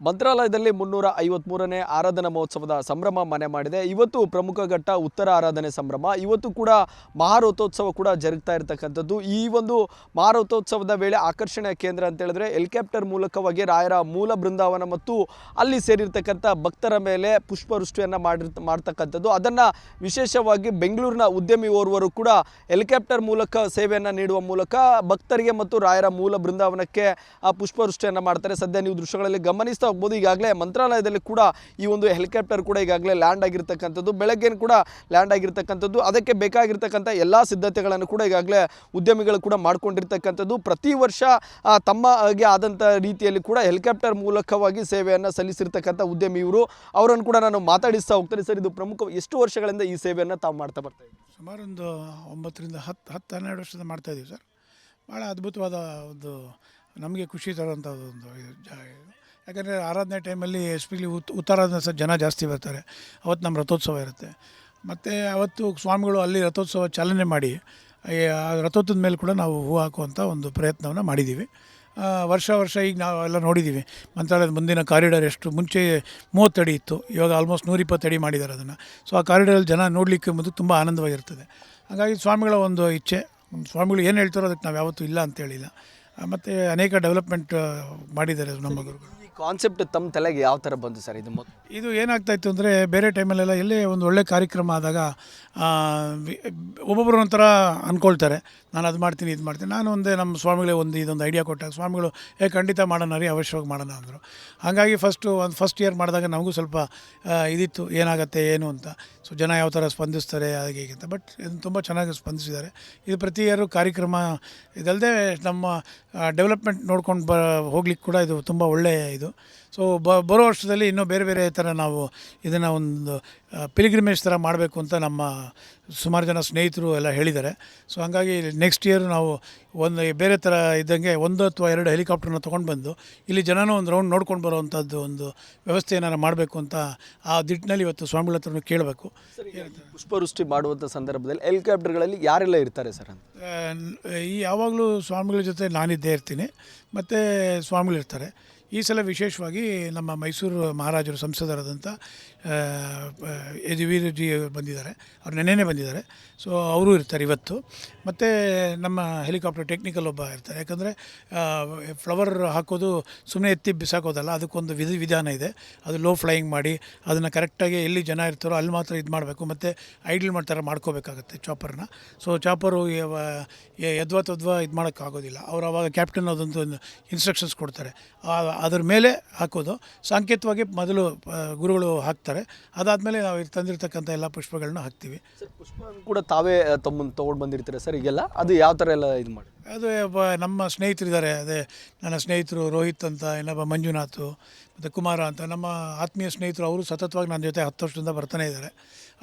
ಮಂತ್ರಾಲಯದಲ್ಲಿ 353ನೇ ಆರಾಧನಾ ಮಹೋತ್ಸವದ ಸಂಭ್ರಮ ಮನೆ ಮಾಡಿದೆ. ಇವತ್ತು ಪ್ರಮುಖ ಘಟ್ಟ ಉತ್ತರ ಆರಾಧನೆ ಸಂಭ್ರಮ. ಇವತ್ತು ಕೂಡ ಮಹಾರಥೋತ್ಸವ ಕೂಡ ಜರುಗ್ತಾ ಇರತಕ್ಕಂಥದ್ದು. ಈ ಒಂದು ಮಹಾರಥೋತ್ಸವದ ವೇಳೆ ಆಕರ್ಷಣೆಯ ಕೇಂದ್ರ ಅಂತ ಹೇಳಿದ್ರೆ ಹೆಲಿಕಾಪ್ಟರ್ ಮೂಲಕವಾಗಿ ರಾಯರ ಮೂಲ ಬೃಂದಾವನ ಮತ್ತು ಅಲ್ಲಿ ಸೇರಿರ್ತಕ್ಕಂಥ ಭಕ್ತರ ಮೇಲೆ ಪುಷ್ಪವೃಷ್ಟಿಯನ್ನು ಮಾಡ್ತಕ್ಕಂಥದ್ದು. ಅದನ್ನು ವಿಶೇಷವಾಗಿ ಬೆಂಗಳೂರಿನ ಉದ್ಯಮಿ ಓರ್ವರು ಕೂಡ ಹೆಲಿಕಾಪ್ಟರ್ ಮೂಲಕ ಸೇವೆಯನ್ನು ನೀಡುವ ಮೂಲಕ ಭಕ್ತರಿಗೆ ಮತ್ತು ರಾಯರ ಮೂಲ ಬೃಂದಾವನಕ್ಕೆ ಪುಷ್ಪವೃಷ್ಟಿಯನ್ನು ಮಾಡ್ತಾರೆ. ಸದ್ಯ ನೀವು ದೃಶ್ಯಗಳಲ್ಲಿ ಗಮನಿಸ್ತಾ ಹೋಗ್ಬೋದು. ಈಗಾಗಲೇ ಮಂತ್ರಾಲಯದಲ್ಲಿ ಕೂಡ ಈ ಒಂದು ಹೆಲಿಕಾಪ್ಟರ್ ಕೂಡ ಈಗಾಗಲೇ ಲ್ಯಾಂಡ್ ಆಗಿರ್ತಕ್ಕಂಥದ್ದು, ಬೆಳಗ್ಗೆ ಕೂಡ ಲ್ಯಾಂಡ್ ಆಗಿರ್ತಕ್ಕಂಥದ್ದು. ಅದಕ್ಕೆ ಬೇಕಾಗಿರ್ತಕ್ಕಂಥ ಎಲ್ಲ ಸಿದ್ಧತೆಗಳನ್ನು ಕೂಡ ಈಗಾಗಲೇ ಉದ್ಯಮಿಗಳು ಕೂಡ ಮಾಡ್ಕೊಂಡಿರ್ತಕ್ಕಂಥದ್ದು. ಪ್ರತಿ ವರ್ಷ ತಮಗೆ ಆದಂಥ ರೀತಿಯಲ್ಲಿ ಕೂಡ ಹೆಲಿಕಾಪ್ಟರ್ ಮೂಲಕವಾಗಿ ಸೇವೆಯನ್ನು ಸಲ್ಲಿಸಿರ್ತಕ್ಕಂಥ ಉದ್ಯಮಿ ಇವರು. ಅವರನ್ನು ಕೂಡ ನಾನು ಮಾತಾಡಿಸ್ತಾ ಹೋಗ್ತೇನೆ. ಸರ್, ಇದು ಪ್ರಮುಖ ಎಷ್ಟು ವರ್ಷಗಳಿಂದ ಈ ಸೇವೆಯನ್ನು ತಾವು ಮಾಡ್ತಾ ಬರ್ತಾ ಇದ್ದೀವಿ? ಸುಮಾರು ಒಂದು 9ರಿಂದ 10-12 ವರ್ಷದಿಂದ ಮಾಡ್ತಾಯಿದ್ದೀವಿ ಸರ್. ಭಾಳ ಅದ್ಭುತವಾದ ಒಂದು ನಮಗೆ ಖುಷಿ ತರುವಂಥದ್ದು ಒಂದು ಯಾಕಂದರೆ ಆರಾಧನೆ ಟೈಮಲ್ಲಿ ಎಸ್ಪೆಷಲಿ ಉತ್ತರಾಧನೆ ಸಹ ಜನ ಜಾಸ್ತಿ ಬರ್ತಾರೆ. ಅವತ್ತು ನಮ್ಮ ರಥೋತ್ಸವ ಇರುತ್ತೆ. ಮತ್ತು ಅವತ್ತು ಸ್ವಾಮಿಗಳು ಅಲ್ಲಿ ರಥೋತ್ಸವ ಚಾಲನೆ ಮಾಡಿ ಆ ರಥೋತ್ಸವದ ಮೇಲೆ ಕೂಡ ನಾವು ಹೂ ಹಾಕುವಂಥ ಒಂದು ಪ್ರಯತ್ನವನ್ನು ಮಾಡಿದ್ದೀವಿ. ವರ್ಷ ಈಗ ನಾವು ಎಲ್ಲ ನೋಡಿದ್ದೀವಿ. ಮಂತ್ರಾಲಯದ ಮುಂದಿನ ಕಾರಿಡಾರ್ ಎಷ್ಟು ಮುಂಚೆ 30 ಅಡಿ ಇತ್ತು, ಇವಾಗ ಆಲ್ಮೋಸ್ಟ್ 120 ಅಡಿ ಮಾಡಿದ್ದಾರೆ ಅದನ್ನು. ಸೊ ಆ ಕಾರಿಡಾರಲ್ಲಿ ಜನ ನೋಡಲಿಕ್ಕೆ ಮತ್ತು ತುಂಬ ಆನಂದವಾಗಿರ್ತದೆ. ಹಾಗಾಗಿ ಸ್ವಾಮಿಗಳ ಒಂದು ಇಚ್ಛೆ, ಸ್ವಾಮಿಗಳು ಏನು ಹೇಳ್ತಾರೋ ಅದಕ್ಕೆ ನಾವು ಯಾವತ್ತೂ ಇಲ್ಲ ಅಂತೇಳಿಲ್ಲ. ಮತ್ತು ಅನೇಕ ಡೆವಲಪ್ಮೆಂಟ್ ಮಾಡಿದ್ದಾರೆ ನಮ್ಮ ಗುರುಗಳು. ಕಾನ್ಸೆಪ್ಟ್ ತಮ್ಮ ತಲೆಗೆ ಯಾವ ಥರ ಬಂತು ಸರ್? ಇದು ಏನಾಗ್ತಾಯಿತ್ತು ಅಂದರೆ, ಬೇರೆ ಟೈಮಲ್ಲೆಲ್ಲ ಎಲ್ಲೇ ಒಂದು ಒಳ್ಳೆ ಕಾರ್ಯಕ್ರಮ ಆದಾಗ ಒಬ್ಬೊಬ್ಬರು ಒಂಥರ ಅಂದ್ಕೊಳ್ತಾರೆ, ನಾನು ಅದು ಮಾಡ್ತೀನಿ ಇದು ಮಾಡ್ತೀನಿ. ನಾನು ನಮ್ಮ ಸ್ವಾಮಿಗಳೇ ಇದೊಂದು ಐಡಿಯಾ ಕೊಟ್ಟಾಗ ಸ್ವಾಮಿಗಳು ಖಂಡಿತ ಮಾಡೋಣ ರೀ, ಅವಶ್ಯವಾಗಿ ಮಾಡೋಣ ಅಂದರು. ಹಾಗಾಗಿ ಫಸ್ಟ್ ಇಯರ್ ಮಾಡಿದಾಗ ನಮಗೂ ಸ್ವಲ್ಪ ಇದಿತ್ತು, ಏನಾಗುತ್ತೆ ಏನು ಅಂತ. ಸೊ ಜನ ಯಾವ ಥರ ಸ್ಪಂದಿಸ್ತಾರೆ ಹಾಗೆ ಹೀಗೆ ಅಂತ. ಬಟ್ ಇದನ್ನು ತುಂಬ ಚೆನ್ನಾಗಿ ಸ್ಪಂದಿಸಿದ್ದಾರೆ. ಇದು ಪ್ರತಿ ಇಯರು ಕಾರ್ಯಕ್ರಮ ಇದಲ್ಲದೆ ನಮ್ಮ ಡೆವಲಪ್ಮೆಂಟ್ ನೋಡ್ಕೊಂಡು ಹೋಗ್ಲಿಕ್ಕೆ ಕೂಡ ಇದು ತುಂಬ ಒಳ್ಳೆಯ ಇದು. ಸೊ ಬರೋ ವರ್ಷದಲ್ಲಿ ಇನ್ನೂ ಬೇರೆ ಬೇರೆ ಥರ ನಾವು ಇದನ್ನು ಒಂದು ಪಿಲ್ಗ್ರಿಮೇಜ್ ಥರ ಮಾಡಬೇಕು ಅಂತ ನಮ್ಮ ಸುಮಾರು ಜನ ಸ್ನೇಹಿತರು ಎಲ್ಲ ಹೇಳಿದ್ದಾರೆ. ಸೊ ಹಾಗಾಗಿ ನೆಕ್ಸ್ಟ್ ಇಯರ್ ನಾವು ಒಂದು ಬೇರೆ ಥರ ಇದ್ದಂಗೆ 1 ಅಥವಾ 2 ಹೆಲಿಕಾಪ್ಟರ್ನ ತೊಗೊಂಡು ಬಂದು ಇಲ್ಲಿ ಜನನೂ ಒಂದು ರೌಂಡ್ ನೋಡ್ಕೊಂಡು ಬರೋವಂಥದ್ದು ಒಂದು ವ್ಯವಸ್ಥೆ ಏನಾರು ಮಾಡಬೇಕು ಅಂತ ಆ ದಿಟ್ಟಿನಲ್ಲಿ ಇವತ್ತು ಸ್ವಾಮಿಗಳ ಹತ್ರನೂ ಕೇಳಬೇಕು. ಪುಷ್ಪವೃಷ್ಟಿ ಮಾಡುವಂಥ ಸಂದರ್ಭದಲ್ಲಿ ಹೆಲಿಕಾಪ್ಟರ್ಗಳಲ್ಲಿ ಯಾರೆಲ್ಲ ಇರ್ತಾರೆ ಸರ್? ಯಾವಾಗಲೂ ಸ್ವಾಮಿಗಳ ಜೊತೆ ನಾನಿದ್ದೇ ಇರ್ತೀನಿ, ಮತ್ತು ಸ್ವಾಮಿಗಳಿರ್ತಾರೆ. ಈ ಸಲ ವಿಶೇಷವಾಗಿ ನಮ್ಮ ಮೈಸೂರು ಮಹಾರಾಜರು ಸಂಸದರಾದಂಥ ಯದುವೀರಜಿ ಬಂದಿದ್ದಾರೆ. ಅವ್ರು ನೆನ್ನೆನೇ ಬಂದಿದ್ದಾರೆ. ಸೊ ಅವರು ಇರ್ತಾರೆ ಇವತ್ತು. ಮತ್ತು ನಮ್ಮ ಹೆಲಿಕಾಪ್ಟರ್ ಟೆಕ್ನಿಕಲ್ ಒಬ್ಬ ಇರ್ತಾರೆ. ಯಾಕಂದರೆ ಫ್ಲವರ್ ಹಾಕೋದು ಸುಮ್ಮನೆ ಎತ್ತಿ ಬಿಸಾಕೋದಲ್ಲ, ಅದಕ್ಕೊಂದು ವಿಧಾನ ಇದೆ. ಅದು ಲೋ ಫ್ಲೈಯಿಂಗ್ ಮಾಡಿ ಅದನ್ನು ಕರೆಕ್ಟಾಗಿ ಎಲ್ಲಿ ಜನ ಇರ್ತಾರೋ ಅಲ್ಲಿ ಮಾತ್ರ ಇದು ಮಾಡಬೇಕು. ಮತ್ತು ಐಡಲ್ ಮಾಡ್ತಾರೆ, ಮಾಡ್ಕೋಬೇಕಾಗತ್ತೆ ಚಾಪರ್ನ. ಸೊ ಚಾಪರು ಯದ್ವಾ ಇದು ಮಾಡೋಕ್ಕಾಗೋದಿಲ್ಲ. ಅವರು ಅವಾಗ ಕ್ಯಾಪ್ಟನ್ ಅದೊಂದು ಇನ್ಸ್ಟ್ರಕ್ಷನ್ಸ್ ಕೊಡ್ತಾರೆ, ಅದ್ರ ಮೇಲೆ ಹಾಕೋದು. ಸಾಂಕೇತಿಕವಾಗಿ ಮೊದಲು ಗುರುಗಳು ಹಾಕ್ತಾರೆ. ಅದಾದಮೇಲೆ ನಾವು ತಂದಿರ್ತಕ್ಕಂಥ ಎಲ್ಲ ಪುಷ್ಪಗಳನ್ನ ಹಾಕ್ತೀವಿ. ಸರ್, ಪುಷ್ಪ ಕೂಡ ತಾವೇ ತೊಗೊಂಡು ಬಂದಿರ್ತೀರ ಸರ್ ಈಗೆಲ್ಲ? ಅದು ಯಾವ ಥರ ಎಲ್ಲ ಇದು ಮಾಡಿ? ಅದು ನಮ್ಮ ಸ್ನೇಹಿತರಿದ್ದಾರೆ. ಅದೇ ನನ್ನ ಸ್ನೇಹಿತರು ರೋಹಿತ್ ಅಂತ, ಇನ್ನೊಬ್ಬ ಮಂಜುನಾಥ್ ಮತ್ತು ಕುಮಾರ ಅಂತ ನಮ್ಮ ಆತ್ಮೀಯ ಸ್ನೇಹಿತರು. ಅವರು ಸತತವಾಗಿ ನನ್ನ ಜೊತೆ 10 ವರ್ಷದಿಂದ ಬರ್ತಾನೆ ಇದ್ದಾರೆ.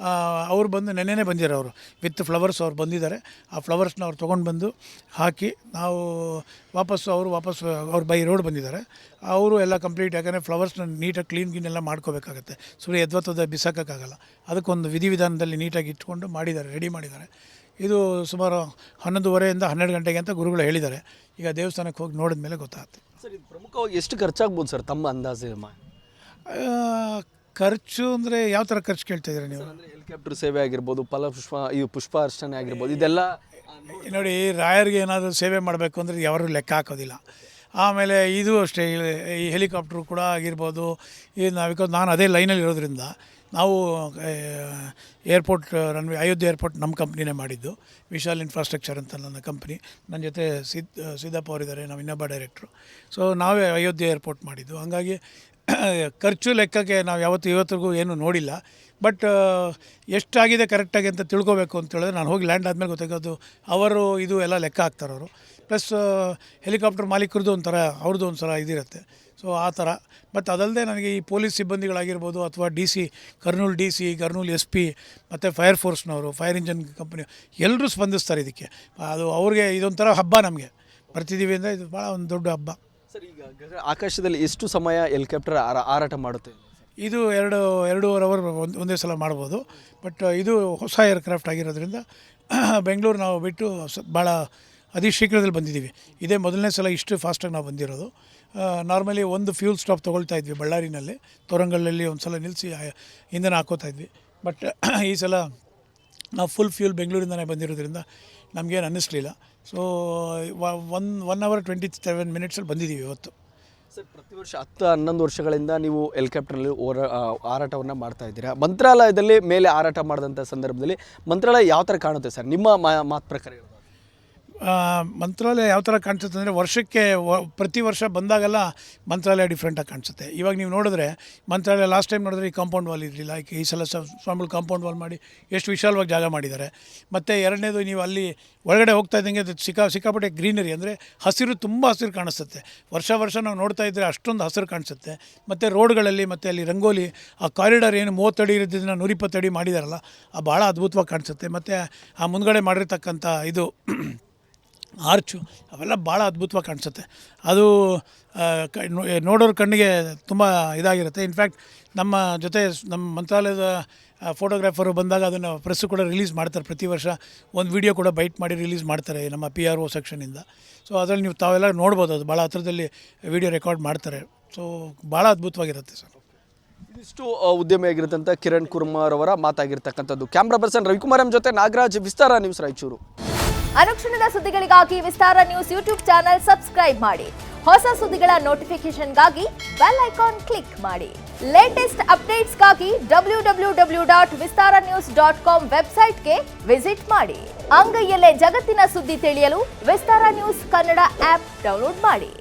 ಅವರು ಬಂದು ನೆನ್ನೆನೇ ಬಂದಿದ್ದಾರೆ. ಅವರು ವಿತ್ ಫ್ಲವರ್ಸ್ ಅವ್ರು ಬಂದಿದ್ದಾರೆ. ಆ ಫ್ಲವರ್ಸ್ನ ಅವ್ರು ತೊಗೊಂಡು ಬಂದು ಹಾಕಿ ನಾವು ಅವ್ರು ಬೈ ರೋಡ್ ಬಂದಿದ್ದಾರೆ. ಅವರು ಎಲ್ಲ ಕಂಪ್ಲೀಟ್, ಯಾಕಂದರೆ ಫ್ಲವರ್ಸ್ನ ನೀಟಾಗಿ ಕ್ಲೀನ್ ಮಾಡ್ಕೋಬೇಕಾಗತ್ತೆ. ಸುಮ್ಮನೆ ಎದ್ವತ್ತದ ಬಿಸಾಕೋಕ್ಕಾಗಲ್ಲ. ಅದಕ್ಕೊಂದು ವಿಧಿವಿಧಾನದಲ್ಲಿ ನೀಟಾಗಿ ಇಟ್ಕೊಂಡು ಮಾಡಿದ್ದಾರೆ, ರೆಡಿ ಮಾಡಿದ್ದಾರೆ. ಇದು ಸುಮಾರು 11:30ಯಿಂದ 12 ಗಂಟೆಗೆ ಅಂತ ಗುರುಗಳು ಹೇಳಿದ್ದಾರೆ. ಈಗ ದೇವಸ್ಥಾನಕ್ಕೆ ಹೋಗಿ ನೋಡಿದ ಮೇಲೆ ಗೊತ್ತಾಗುತ್ತೆ. ಸರ್, ಇದು ಪ್ರಮುಖವಾಗಿ ಎಷ್ಟು ಖರ್ಚಾಗ್ಬೋದು ಸರ್ ತಮ್ಮ ಅಂದಾಜು? ಖರ್ಚು ಅಂದರೆ ಯಾವ ಥರ ಖರ್ಚು ಕೇಳ್ತಾ ಇದ್ದೀರಾ ನೀವು? ಅಂದರೆ ಹೆಲಿಕಾಪ್ಟರ್ ಸೇವೆ ಆಗಿರ್ಬೋದು, ಪುಷ್ಪಾರ್ಚನೆ ಆಗಿರ್ಬೋದು, ಇದೆಲ್ಲ ನೋಡಿ. ರಾಯರಿಗೆ ಏನಾದರೂ ಸೇವೆ ಮಾಡಬೇಕು ಅಂದರೆ ಯಾರೂ ಲೆಕ್ಕ ಹಾಕೋದಿಲ್ಲ. ಆಮೇಲೆ ಇದು ಅಷ್ಟೇ, ಈ ಹೆಲಿಕಾಪ್ಟ್ರು ಕೂಡ ಆಗಿರ್ಬೋದು. ನಾನು ಅದೇ ಲೈನಲ್ಲಿ ಇರೋದ್ರಿಂದ ನಾವು ಏರ್ಪೋರ್ಟ್ ರನ್ವೇ ಅಯೋಧ್ಯೆ ಏರ್ಪೋರ್ಟ್ ನಮ್ಮ ಕಂಪ್ನಿನೇ ಮಾಡಿದ್ದು. ವಿಶಾಲ್ ಇನ್ಫ್ರಾಸ್ಟ್ರಕ್ಚರ್ ಅಂತ ನನ್ನ ಕಂಪ್ನಿ. ನನ್ನ ಜೊತೆ ಸಿದ್ದಪ್ಪ ಅವರಿದ್ದಾರೆ, ನಾವು ಇನ್ನೊಬ್ಬ ಡೈರೆಕ್ಟ್ರು. ಸೊ ನಾವೇ ಅಯೋಧ್ಯೆ ಏರ್ಪೋರ್ಟ್ ಮಾಡಿದ್ದು. ಹಾಗಾಗಿ ಖರ್ಚು ಲೆಕ್ಕಕ್ಕೆ ನಾವು ಇವತ್ತಿಗೂ ಏನೂ ನೋಡಿಲ್ಲ. ಬಟ್ ಎಷ್ಟಾಗಿದೆ ಕರೆಕ್ಟಾಗಿ ಅಂತ ತಿಳ್ಕೊಬೇಕು ಅಂತೇಳಿದ್ರೆ ನಾನು ಹೋಗಿ ಲ್ಯಾಂಡ್ ಆದಮೇಲೆ ಗೊತ್ತಾಗೋದು. ಅವರು ಇದು ಎಲ್ಲ ಲೆಕ್ಕ ಹಾಕ್ತಾರೆ ಅವರು. ಪ್ಲಸ್ ಹೆಲಿಕಾಪ್ಟರ್ ಮಾಲೀಕರದ್ದು ಅವ್ರದ್ದು ಒಂಥರ ಇದಿರುತ್ತೆ. ಸೊ ಆ ಥರ. ಮತ್ತು ಅದಲ್ಲದೆ ನನಗೆ ಈ ಪೊಲೀಸ್ ಸಿಬ್ಬಂದಿಗಳಾಗಿರ್ಬೋದು, ಅಥವಾ ಕರ್ನೂಲ್ SP ಮತ್ತು ಫೈರ್ ಫೋರ್ಸ್ನವರು, ಫೈರ್ ಇಂಜನ್ ಕಂಪ್ನಿ ಎಲ್ಲರೂ ಸ್ಪಂದಿಸ್ತಾರೆ ಇದಕ್ಕೆ. ಅದು ಅವ್ರಿಗೆ ಇದೊಂಥರ ಹಬ್ಬ. ನಮಗೆ ಬರ್ತಿದ್ದೀವಿ ಅಂದರೆ ಇದು ಭಾಳ ಒಂದು ದೊಡ್ಡ ಹಬ್ಬ. ಸರ್, ಈಗ ಆಕಾಶದಲ್ಲಿ ಎಷ್ಟು ಸಮಯ ಹೆಲಿಕಾಪ್ಟರ್ ಹಾರಾಟ ಮಾಡುತ್ತೆ? ಇದು 2.5 ಅವರ್ ಒಂದೇ ಸಲ ಮಾಡ್ಬೋದು. ಬಟ್ ಇದು ಹೊಸ ಏರ್ಕ್ರಾಫ್ಟ್ ಆಗಿರೋದ್ರಿಂದ ಬೆಂಗಳೂರು ನಾವು ಬಿಟ್ಟು ಭಾಳ ಅತಿ ಶೀಘ್ರದಲ್ಲಿ ಬಂದಿದ್ದೀವಿ. ಇದೇ ಮೊದಲನೇ ಸಲ ಇಷ್ಟು ಫಾಸ್ಟಾಗಿ ನಾವು ಬಂದಿರೋದು. ನಾರ್ಮಲಿ ಒಂದು ಫ್ಯೂಲ್ ಸ್ಟಾಪ್ ತೊಗೊಳ್ತಾ ಇದ್ವಿ ಬಳ್ಳಾರಿನಲ್ಲಿ, ತೋರಂಗಲಲ್ಲಿ ಒಂದು ಸಲ ನಿಲ್ಲಿಸಿ ಇಂಧನ ಹಾಕೋತಾ ಇದ್ವಿ. ಬಟ್ ಈ ಸಲ ನಾವು ಫುಲ್ ಫ್ಯೂಲ್ ಬೆಂಗಳೂರಿಂದನೇ ಬಂದಿರೋದ್ರಿಂದ ನಮಗೇನು ಅನ್ನಿಸ್ಲಿಲ್ಲ. ಸೊ 1 hour 27 minutesಲ್ಲಿ ಬಂದಿದ್ದೀವಿ ಇವತ್ತು. ಸರ್, ಪ್ರತಿ ವರ್ಷ 10-11 ವರ್ಷಗಳಿಂದ ನೀವು ಹೆಲಿಕಾಪ್ಟರ್ನಲ್ಲಿ ಹಾರಾಟವನ್ನು ಮಾಡ್ತಾ ಇದ್ದೀರಾ. ಮಂತ್ರಾಲಯದಲ್ಲಿ ಮೇಲೆ ಹಾರಾಟ ಮಾಡಿದಂಥ ಸಂದರ್ಭದಲ್ಲಿ ಮಂತ್ರಾಲಯ ಯಾವ ಥರ ಕಾಣುತ್ತೆ ಸರ್ ನಿಮ್ಮ ಮಾತು ಪ್ರಕಾರ? ಮಂತ್ರಾಲಯ ಯಾವ ಥರ ಕಾಣಿಸುತ್ತೆ ಅಂದರೆ ವರ್ಷಕ್ಕೆ ಪ್ರತಿ ವರ್ಷ ಬಂದಾಗೆಲ್ಲ ಮಂತ್ರಾಲಯ ಡಿಫ್ರೆಂಟಾಗಿ ಕಾಣಿಸುತ್ತೆ. ಇವಾಗ ನೀವು ನೋಡಿದ್ರೆ ಮಂತ್ರಾಲಯ ಲಾಸ್ಟ್ ಟೈಮ್ ನೋಡಿದ್ರೆ ಈ ಕಾಂಪೌಂಡ್ ವಾಲ್ ಇರಲಿಲ್ಲ, ಈ ಸಲ ಸ್ವಾಮಿಗಳು ಕಾಂಪೌಂಡ್ ವಾಲ್ ಮಾಡಿ ಎಷ್ಟು ವಿಶಾಲವಾಗಿ ಜಾಗ ಮಾಡಿದ್ದಾರೆ. ಮತ್ತು ಎರಡನೇದು, ನೀವು ಅಲ್ಲಿ ಒಳಗಡೆ ಹೋಗ್ತಾ ಇದ್ದಂಗೆ ಅದು ಸಿಕ್ಕಾಪಟ್ಟೆ ಗ್ರೀನರಿ, ಅಂದರೆ ಹಸಿರು, ತುಂಬ ಹಸಿರು ಕಾಣಿಸುತ್ತೆ. ವರ್ಷ ನಾವು ನೋಡ್ತಾ ಇದ್ದರೆ ಅಷ್ಟೊಂದು ಹಸಿರು ಕಾಣಿಸುತ್ತೆ. ಮತ್ತು ರೋಡ್ಗಳಲ್ಲಿ ಮತ್ತು ಅಲ್ಲಿ ರಂಗೋಲಿ, ಆ ಕಾರಿಡಾರ್ ಏನು 30 ಅಡಿ ಇರೋದನ್ನ 120 ಅಡಿ ಮಾಡಿದಾರಲ್ಲ, ಭಾಳ ಅದ್ಭುತವಾಗಿ ಕಾಣಿಸುತ್ತೆ. ಮತ್ತು ಆ ಮುಂದ್ಗಡೆ ಮಾಡಿರ್ತಕ್ಕಂಥ ಇದು ಆರ್ಚು, ಅವೆಲ್ಲ ಭಾಳ ಅದ್ಭುತವಾಗಿ ಕಾಣಿಸುತ್ತೆ. ಅದು ನೋಡೋರ ಕಣ್ಣಿಗೆ ತುಂಬ ಇದಾಗಿರುತ್ತೆ. ಇನ್ಫ್ಯಾಕ್ಟ್ ನಮ್ಮ ಜೊತೆ ನಮ್ಮ ಮಂತ್ರಾಲಯದ ಫೋಟೋಗ್ರಾಫರು ಬಂದಾಗ ಅದನ್ನು ಪ್ರೆಸ್ಸು ಕೂಡ ರಿಲೀಸ್ ಮಾಡ್ತಾರೆ. ಪ್ರತಿ ವರ್ಷ ಒಂದು ವಿಡಿಯೋ ಕೂಡ ಬೈಟ್ ಮಾಡಿ ರಿಲೀಸ್ ಮಾಡ್ತಾರೆ ನಮ್ಮ PRO ಸೆಕ್ಷನಿಂದ. ಸೊ ಅದರಲ್ಲಿ ನೀವು ತಾವೆಲ್ಲ ನೋಡ್ಬೋದು, ಅದು ಭಾಳ ಹತ್ರದಲ್ಲಿ ವಿಡಿಯೋ ರೆಕಾರ್ಡ್ ಮಾಡ್ತಾರೆ. ಸೊ ಭಾಳ ಅದ್ಭುತವಾಗಿರುತ್ತೆ ಸರ್. ಇದಿಷ್ಟು ಉದ್ಯಮಿಯಾಗಿರ್ತಂಥ ಕಿರಣ್ ಕುರ್ಮಾರ್ ಅವರ ಮಾತಾಗಿರ್ತಕ್ಕಂಥದ್ದು. ಕ್ಯಾಮ್ರಾ ಪರ್ಸನ್ ರವಿಕುಮಾರ್ ಎಂ ಜೊತೆ ನಾಗರಾಜ್, ವಿಸ್ತಾರ ನ್ಯೂಸ್, ರಾಯಚೂರು. ಅನುಕ್ಷಣದ ಸುದ್ದಿಗಳಿಗಾಗಿ ವಿಸ್ತಾರ ನ್ಯೂಸ್ ಯೂಟ್ಯೂಬ್ ಚಾನೆಲ್ ಸಬ್ಸ್ಕ್ರೈಬ್ ಮಾಡಿ. ಹೊಸ ಸುದ್ದಿಗಳ ನೋಟಿಫಿಕೇಶನ್ಗಾಗಿ ಬೆಲ್ ಐಕಾನ್ ಕ್ಲಿಕ್ ಮಾಡಿ. ಲೇಟೆಸ್ಟ್ ಅಪ್ಡೇಟ್ಸ್ಗಾಗಿ www.vistaranews.com ವೆಬ್ಸೈಟ್ಗೆ ವಿಸಿಟ್ ಮಾಡಿ. ಅಂಗೈಯಲ್ಲೇ ಜಗತ್ತಿನ ಸುದ್ದಿ ತಿಳಿಯಲು ವಿಸ್ತಾರ ನ್ಯೂಸ್ ಕನ್ನಡ ಆಪ್ ಡೌನ್ಲೋಡ್ ಮಾಡಿ.